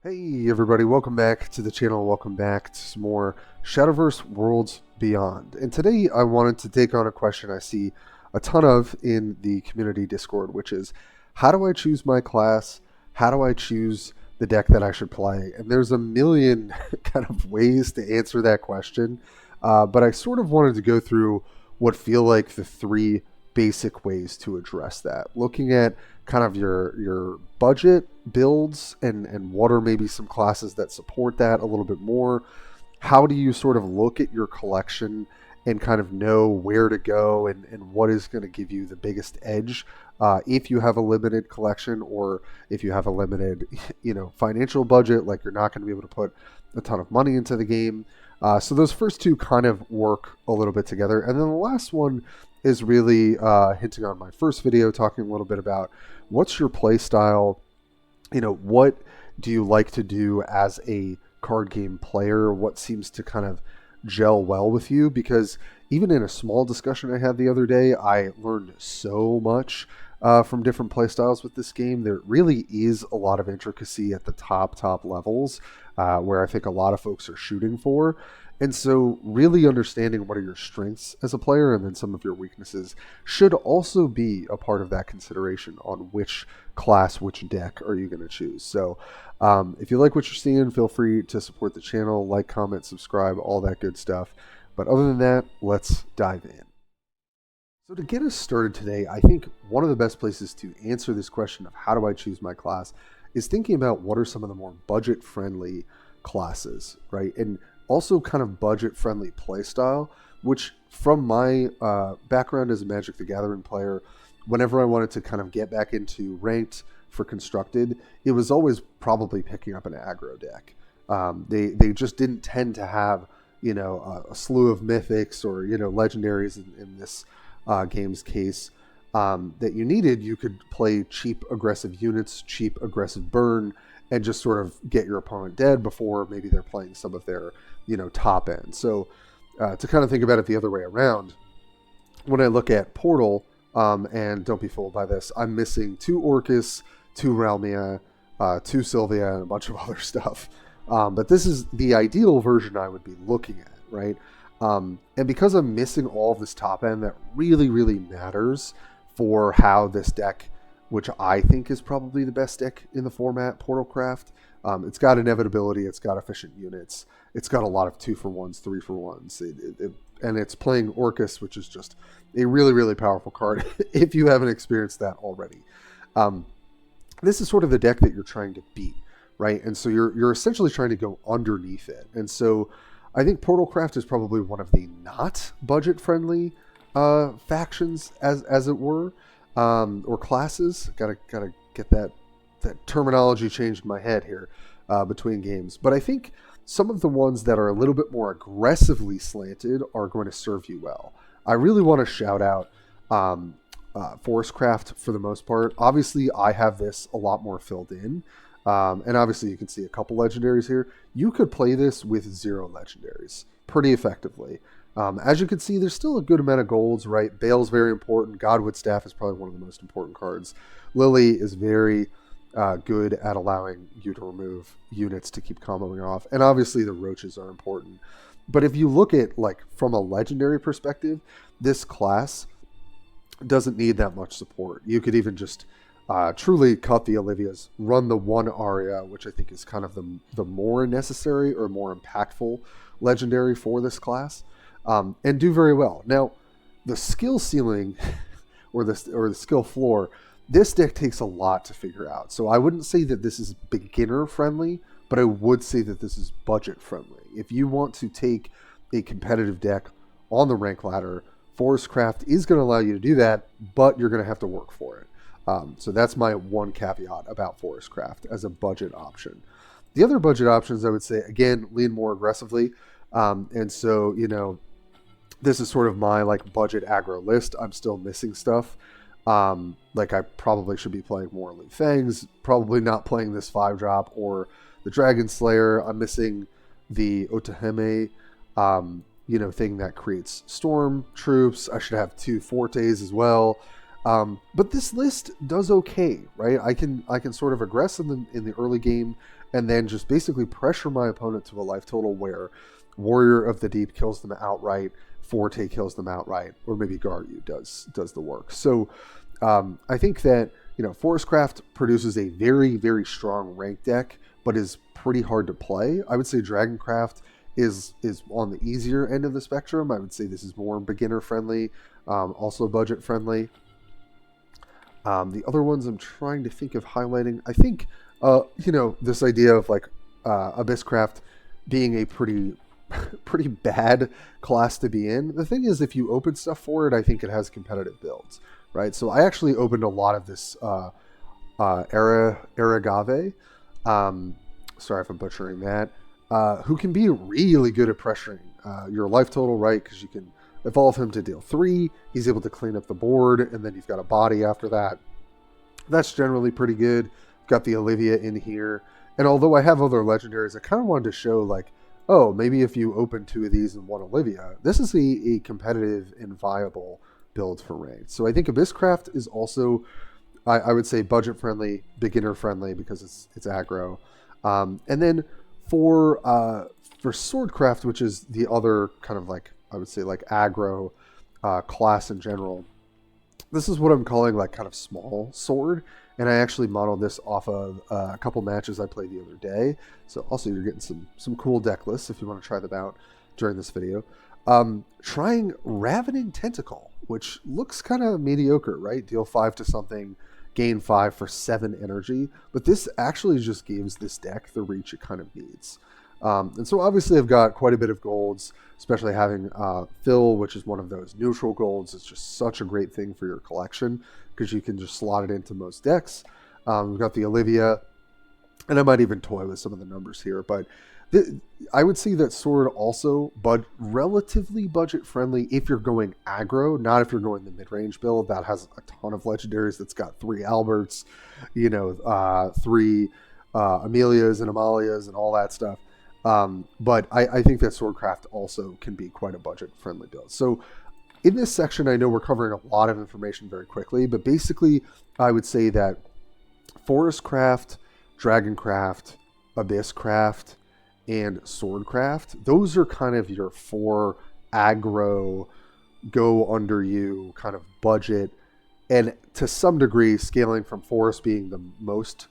Hey everybody, welcome back to the channel, welcome back to some more Shadowverse Worlds Beyond. And today I wanted to take on a question I see a ton of in the community Discord, which is, how do I choose my class? How do I choose the deck that I should play? And there's a million kind of ways to answer that question, but I sort of wanted to go through what feel like the three basic ways to address that. Looking at kind of your budget builds and what are maybe some classes that support that a little bit more. How do you sort of look at your collection and kind of know where to go and what is going to give you the biggest edge if you have a limited collection, or if you have a limited financial budget, like you're not going to be able to put a ton of money into the game. So those first two kind of work a little bit together, and then the last one is really hinting on my first video, talking a little bit about what's your play style. What do you like to do as a card game player? What seems to kind of gel well with you? Because even in a small discussion I had the other day, I learned so much from different play styles with this game. There really is a lot of intricacy at the top levels where I think a lot of folks are shooting for. And so really understanding what are your strengths as a player and then some of your weaknesses should also be a part of that consideration on which class, which deck are you going to choose. So if you like what you're seeing, feel free to support the channel, like, comment, subscribe, all that good stuff. But other than that, let's dive in. So to get us started today, I think one of the best places to answer this question of how do I choose my class is thinking about what are some of the more budget-friendly classes, right? And also kind of budget-friendly playstyle, which from my background as a Magic the Gathering player, whenever I wanted to kind of get back into ranked for constructed, it was always probably picking up an aggro deck. They just didn't tend to have a slew of mythics or legendaries in this game's case that you needed. You could play cheap aggressive units, cheap aggressive burn, and just sort of get your opponent dead before maybe they're playing some of their top end. So to kind of think about it the other way around, when I look at Portal, and don't be fooled by this, I'm missing 2 Orcus, 2 Realmia, 2 Sylvia, and a bunch of other stuff. But this is the ideal version I would be looking at, right? And because I'm missing all of this top end, that really, really matters for how this deck, which I think is probably the best deck in the format, Portalcraft. It's got inevitability, it's got efficient units, it's got a lot of 2-for-1s, 3-for-1s, and it's playing Orcus, which is just a really, really powerful card if you haven't experienced that already. This is sort of the deck that you're trying to beat, right? And so you're essentially trying to go underneath it. And so I think Portalcraft is probably one of the not budget-friendly factions, as it were, or classes. Gotta get that terminology changed in my head here between games. But I think some of the ones that are a little bit more aggressively slanted are going to serve you well. I really want to shout out Forestcraft for the most part. Obviously, I have this a lot more filled in. And obviously, you can see a couple legendaries here. You could play this with 0 legendaries pretty effectively. As you can see, there's still a good amount of golds, right? Bale's very important. Godwood Staff is probably one of the most important cards. Lily is very good at allowing you to remove units to keep comboing off. And obviously the roaches are important. But if you look at, like, from a legendary perspective, this class doesn't need that much support. You could even just truly cut the Olivias, run the 1 Aria, which I think is kind of the more necessary or more impactful legendary for this class, and do very well. Now, the skill ceiling or the skill floor, this deck takes a lot to figure out. So I wouldn't say that this is beginner friendly, but I would say that this is budget friendly. If you want to take a competitive deck on the rank ladder, Forestcraft is going to allow you to do that, but you're going to have to work for it. So that's my one caveat about Forestcraft as a budget option. The other budget options, I would say, again, lean more aggressively. And so, this is sort of my budget aggro list. I'm still missing stuff. I probably should be playing more Lu Fangs, probably not playing this 5-drop or the Dragon Slayer. I'm missing the Otahime, thing that creates storm troops. I should have 2 Fortes as well. But this list does okay, right? I can sort of aggress in the early game and then just basically pressure my opponent to a life total where Warrior of the Deep kills them outright, Forte kills them outright, or maybe Garyu does the work. So I think that Forestcraft produces a very, very strong rank deck, but is pretty hard to play. I would say Dragoncraft is on the easier end of the spectrum. I would say this is more beginner friendly, also budget friendly. The other ones I'm trying to think of highlighting, I think, this idea of like Abysscraft being a pretty bad class to be in. The thing is, if you open stuff for it, I think it has competitive builds, right? So I actually opened a lot of this Aragave, sorry if I'm butchering that, who can be really good at pressuring your life total, right? Because you can evolve him to deal 3, he's able to clean up the board, and then you've got a body after that. That's generally pretty good. Got the Olivia in here. And although I have other legendaries, I kind of wanted to show like, oh, maybe if you open 2 of these and 1 Olivia, this is a competitive and viable build for ranked. So I think Abysscraft is also, I would say, budget friendly, beginner friendly because it's aggro. And then for Swordcraft, which is the other kind of like, I would say like aggro class in general, this is what I'm calling like kind of small sword. And I actually modeled this off of a couple matches I played the other day. So also you're getting some cool deck lists if you want to try them out during this video. Trying Ravening Tentacle, which looks kind of mediocre, right? Deal 5 to something, gain 5 for 7 energy. But this actually just gives this deck the reach it kind of needs. And so obviously I've got quite a bit of golds, especially having Fill, which is one of those neutral golds. It's just such a great thing for your collection because you can just slot it into most decks. We've got the Olivia, and I might even toy with some of the numbers here, but I would say that Sword also, but relatively budget friendly if you're going aggro, not if you're going the mid-range build that has a ton of legendaries that's got 3 Alberts, 3 Amelias and Amalias and all that stuff. But I think that Swordcraft also can be quite a budget-friendly build. So in this section, I know we're covering a lot of information very quickly, but basically I would say that Forestcraft, Dragoncraft, Abysscraft, and Swordcraft, those are kind of your 4 aggro, go under you kind of budget, and to some degree scaling from Forest being the most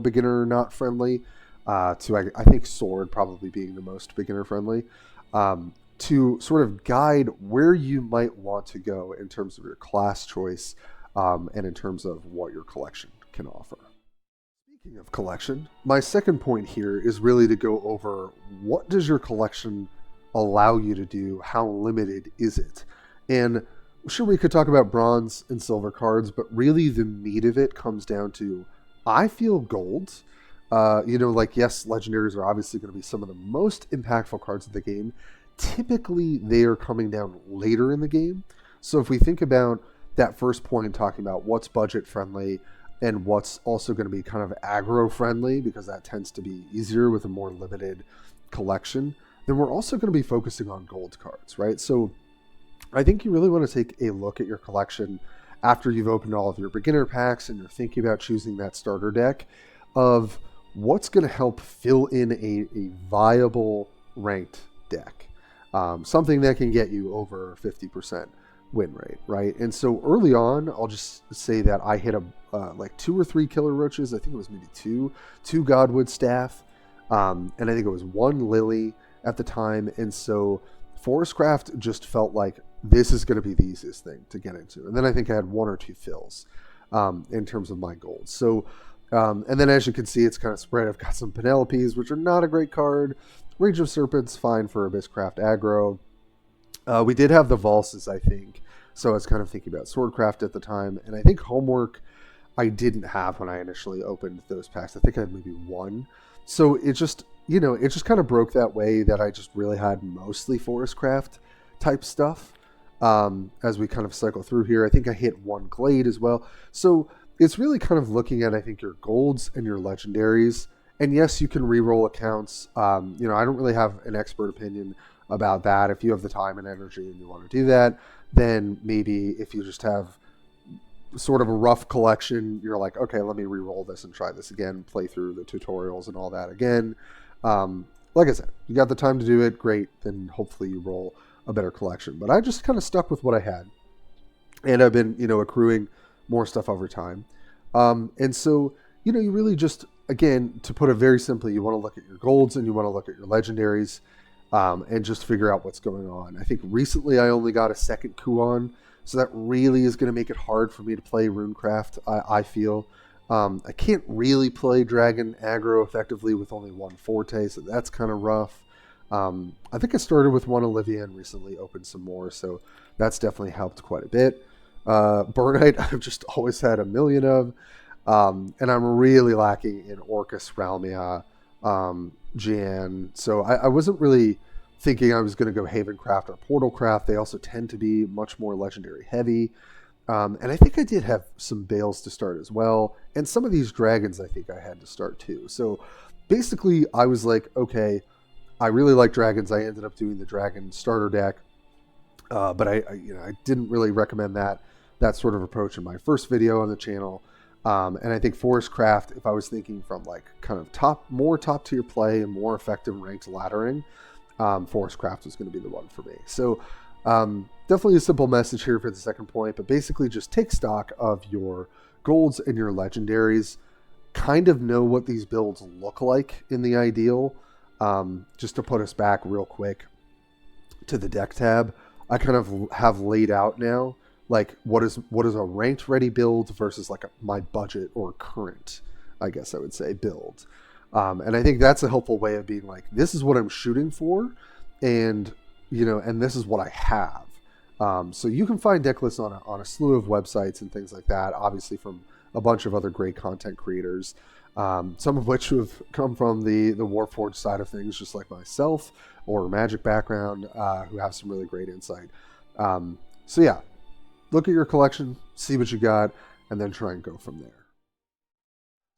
beginner not friendly to I think Sword probably being the most beginner friendly, to sort of guide where you might want to go in terms of your class choice and in terms of what your collection can offer. Speaking of collection, my second point here is really to go over what does your collection allow you to do, how limited is it? And sure, we could talk about bronze and silver cards, but really the meat of it comes down to, I feel golds. Yes, legendaries are obviously going to be some of the most impactful cards of the game. Typically, they are coming down later in the game. So if we think about that first point in talking about what's budget friendly and what's also going to be kind of aggro friendly, because that tends to be easier with a more limited collection, then we're also going to be focusing on gold cards, right? So I think you really want to take a look at your collection after you've opened all of your beginner packs and you're thinking about choosing that starter deck of what's going to help fill in a viable ranked deck. Something that can get you over 50% win rate, right? And so early on, I'll just say that I hit like 2 or 3 Killer Roaches. I think it was maybe 2 Godwood Staff, and I think it was 1 Lily at the time. And so Forestcraft just felt like this is going to be the easiest thing to get into. And then I think I had 1 or 2 fills in terms of my goals. So, and then as you can see, it's kind of spread. I've got some Penelopes, which are not a great card. Rage of Serpents, fine for Abysscraft aggro. We did have the Valses, I think. So I was kind of thinking about Swordcraft at the time. And I think Homework I didn't have when I initially opened those packs. I think I had maybe 1. So it just, it just kind of broke that way that I just really had mostly Forestcraft type stuff. As we kind of cycle through here, I think I hit 1 Glade as well. So it's really kind of looking at, I think, your golds and your legendaries. And yes, you can re-roll accounts. I don't really have an expert opinion about that. If you have the time and energy and you want to do that, then maybe if you just have sort of a rough collection, you're like, okay, let me re-roll this and try this again, play through the tutorials and all that again. Like I said, you got the time to do it, great, then hopefully you roll a better collection. But I just kind of stuck with what I had, and I've been, accruing more stuff over time. And so, you really just, again, to put it very simply, you want to look at your golds and you want to look at your legendaries, and just figure out what's going on. I think recently I only got a second Kuon, so that really is going to make it hard for me to play Runecraft, I feel. I can't really play Dragon aggro effectively with only one Forte, so that's kind of rough. I think I started with one Olivia and recently opened some more, so that's definitely helped quite a bit. Burnite, I've just always had a million of, and I'm really lacking in Orcus, Ralmia, Jan, so I wasn't really thinking I was going to go Havencraft or Portalcraft. They also tend to be much more legendary heavy. And I think I did have some Bales to start as well. And some of these Dragons I think I had to start too. So basically I was like, okay, I really like Dragons. I ended up doing the Dragon starter deck. But I didn't really recommend that sort of approach in my first video on the channel. And I think Forestcraft, if I was thinking from like kind of more top tier play and more effective ranked laddering, Forestcraft was going to be the one for me. So definitely a simple message here for the second point, but basically just take stock of your golds and your legendaries, kind of know what these builds look like in the ideal. Just to put us back real quick to the deck tab, I kind of have laid out now like what is a ranked ready build versus like my budget or current, I guess I would say, build. And I think that's a helpful way of being like, this is what I'm shooting for, and and this is what I have. So you can find deck lists on a slew of websites and things like that, obviously from a bunch of other great content creators, some of which have come from the Warforged side of things, just like myself, or Magic background, who have some really great insight. So yeah, look at your collection, see what you got, and then try and go from there.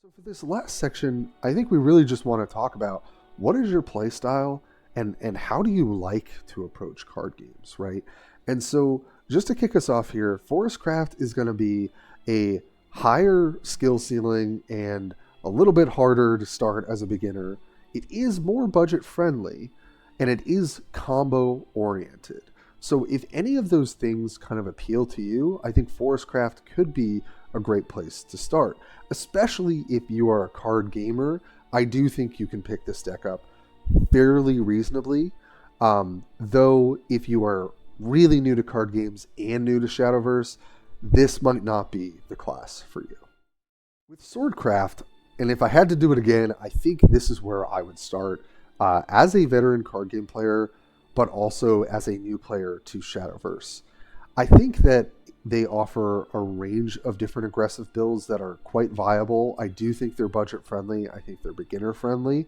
So for this last section, I think we really just want to talk about what is your play style and how do you like to approach card games, right? And so just to kick us off here, Forestcraft is going to be a higher skill ceiling and a little bit harder to start as a beginner. It is more budget friendly and it is combo oriented. So if any of those things kind of appeal to you, I think Forestcraft could be a great place to start, especially if you are a card gamer. I do think you can pick this deck up fairly reasonably, though if you are really new to card games and new to Shadowverse, this might not be the class for you. With Swordcraft, and if I had to do it again, I think this is where I would start as a veteran card game player, but also as a new player to Shadowverse. I think that they offer a range of different aggressive builds that are quite viable. I do think they're budget friendly. I think they're beginner friendly.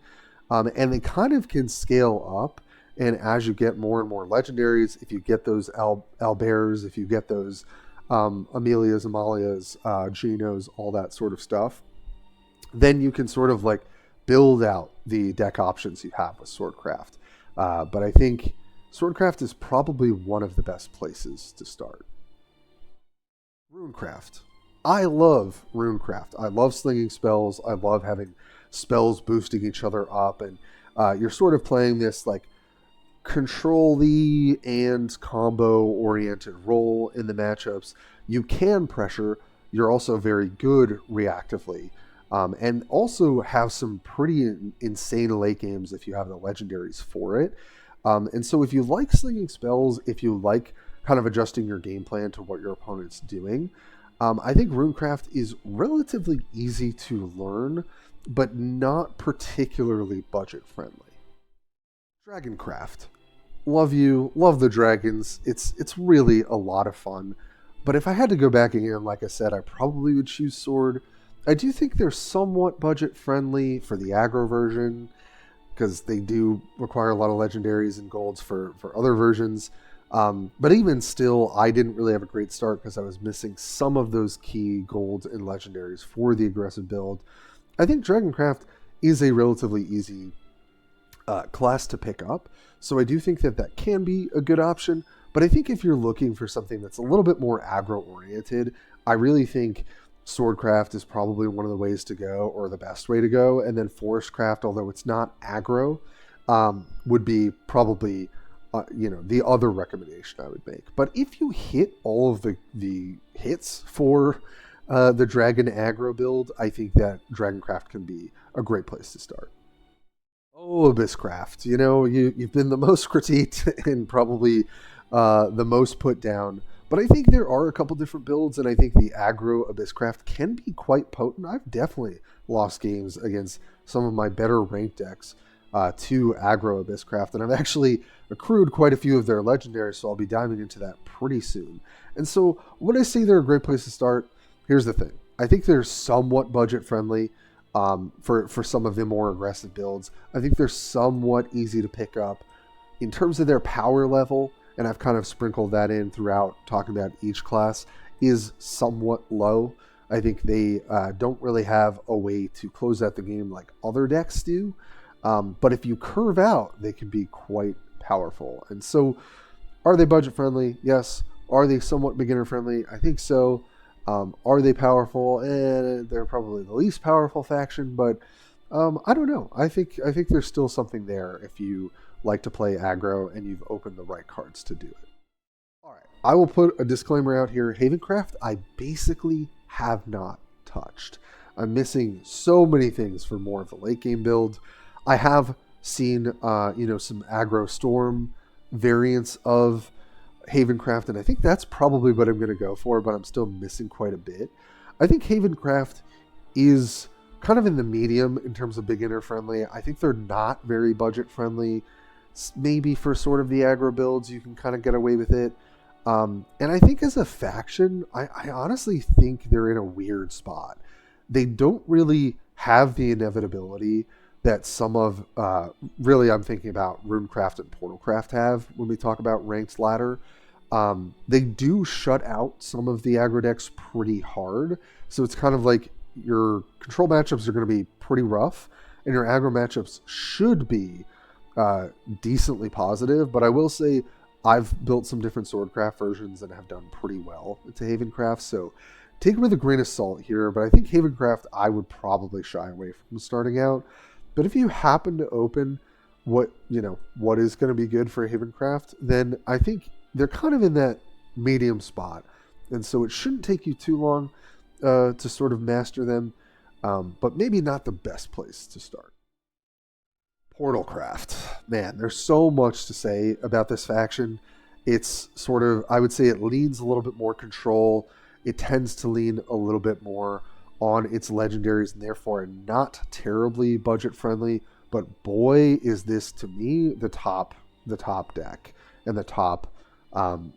And they kind of can scale up. And as you get more and more legendaries, if you get those Albears, if you get those Amelias, Amalias, Genos, all that sort of stuff, then you can sort of like build out the deck options you have with Swordcraft. But I think Swordcraft is probably one of the best places to start. Runecraft. I love Runecraft. I love slinging spells. I love having spells boosting each other up. And you're sort of playing this like control-y and combo-oriented role in the matchups. You can pressure. You're also very good reactively. And also have some pretty insane late games if you have the legendaries for it. And so if you like slinging spells, if you like kind of adjusting your game plan to what your opponent's doing, I think Runecraft is relatively easy to learn, but not particularly budget friendly. Dragoncraft. Love the dragons. It's really a lot of fun. But if I had to go back again, like I said, I probably would choose Sword. I do think they're somewhat budget friendly for the aggro version, because they do require a lot of legendaries and golds for other versions. But even still, I didn't really have a great start because I was missing some of those key golds and legendaries for the aggressive build. I think Dragoncraft is a relatively easy class to pick up, so I do think that can be a good option. But I think if you're looking for something that's a little bit more aggro oriented, I really think Swordcraft is probably one of the ways to go, or the best way to go. And then Forestcraft, although it's not aggro, would be probably the other recommendation I would make. But if you hit all of the hits for the Dragon aggro build, I think that Dragoncraft can be a great place to start. Oh, Abysscraft, you've been the most critiqued and probably the most put down. But I think there are a couple different builds, and I think the aggro Abysscraft can be quite potent. I've definitely lost games against some of my better ranked decks to aggro Abysscraft, and I've actually accrued quite a few of their legendaries, so I'll be diving into that pretty soon. And so when I say they're a great place to start, here's the thing. I think they're somewhat budget friendly for some of the more aggressive builds. I think they're somewhat easy to pick up. In terms of their power level, and I've kind of sprinkled that in throughout talking about each class, is somewhat low. I think they don't really have a way to close out the game like other decks do. But if you curve out, they can be quite powerful. And so, are they budget friendly? Yes. Are they somewhat beginner friendly? I think so. Are they powerful? They're probably the least powerful faction, but I don't know. I think there's still something there if you like to play aggro and you've opened the right cards to do it. All right, I will put a disclaimer out here. Havencraft, I basically have not touched. I'm missing so many things for more of the late game build. I have seen, some aggro storm variants of Havencraft, and I think that's probably what I'm going to go for, but I'm still missing quite a bit. I think Havencraft is kind of in the medium in terms of beginner friendly. I think they're not very budget friendly. Maybe for sort of the aggro builds, you can kind of get away with it. And I think as a faction, I honestly think they're in a weird spot. They don't really have the inevitability that some of, really I'm thinking about Runecraft and Portalcraft have when we talk about ranked ladder. They do shut out some of the aggro decks pretty hard. So it's kind of like your control matchups are going to be pretty rough, and your aggro matchups should be decently positive. But I will say I've built some different Swordcraft versions and have done pretty well to Havencraft. So take it with a grain of salt here. But I think Havencraft I would probably shy away from starting out. But if you happen to open what is going to be good for Havencraft, then I think they're kind of in that medium spot. And so it shouldn't take you too long to sort of master them, but maybe not the best place to start. Portalcraft. Man, there's so much to say about this faction. It's sort of, I would say it leans a little bit more control. It tends to lean a little bit more on its legendaries and therefore not terribly budget friendly. But boy, is this to me the top deck and the top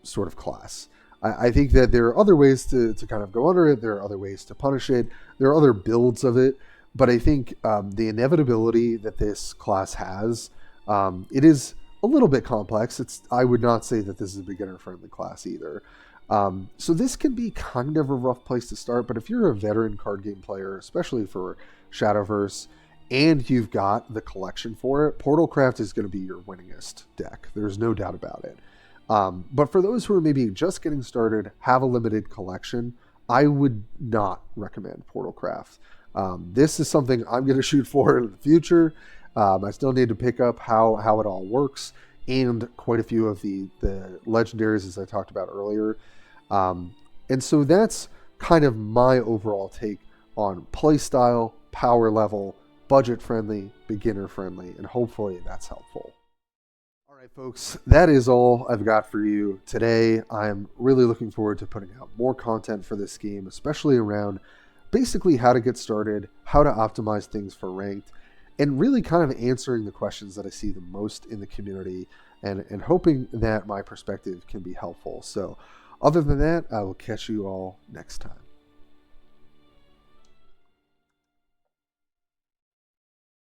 sort of class. I think that there are other ways to kind of go under it. There are other ways to punish it. There are other builds of it. But I think the inevitability that this class has, it is a little bit complex. I would not say that this is a beginner-friendly class either. So this can be kind of a rough place to start. But if you're a veteran card game player, especially for Shadowverse, and you've got the collection for it, Portalcraft is going to be your winningest deck. There's no doubt about it. But for those who are maybe just getting started, have a limited collection, I would not recommend Portalcraft. This is something I'm going to shoot for in the future. I still need to pick up how it all works, and quite a few of the legendaries, as I talked about earlier. And so that's kind of my overall take on playstyle, power level, budget friendly, beginner friendly, and hopefully that's helpful. All right, folks, that is all I've got for you today. I'm really looking forward to putting out more content for this game, especially around basically how to get started, how to optimize things for ranked, and really kind of answering the questions that I see the most in the community, and hoping that my perspective can be helpful. So other than that, I will catch you all next time.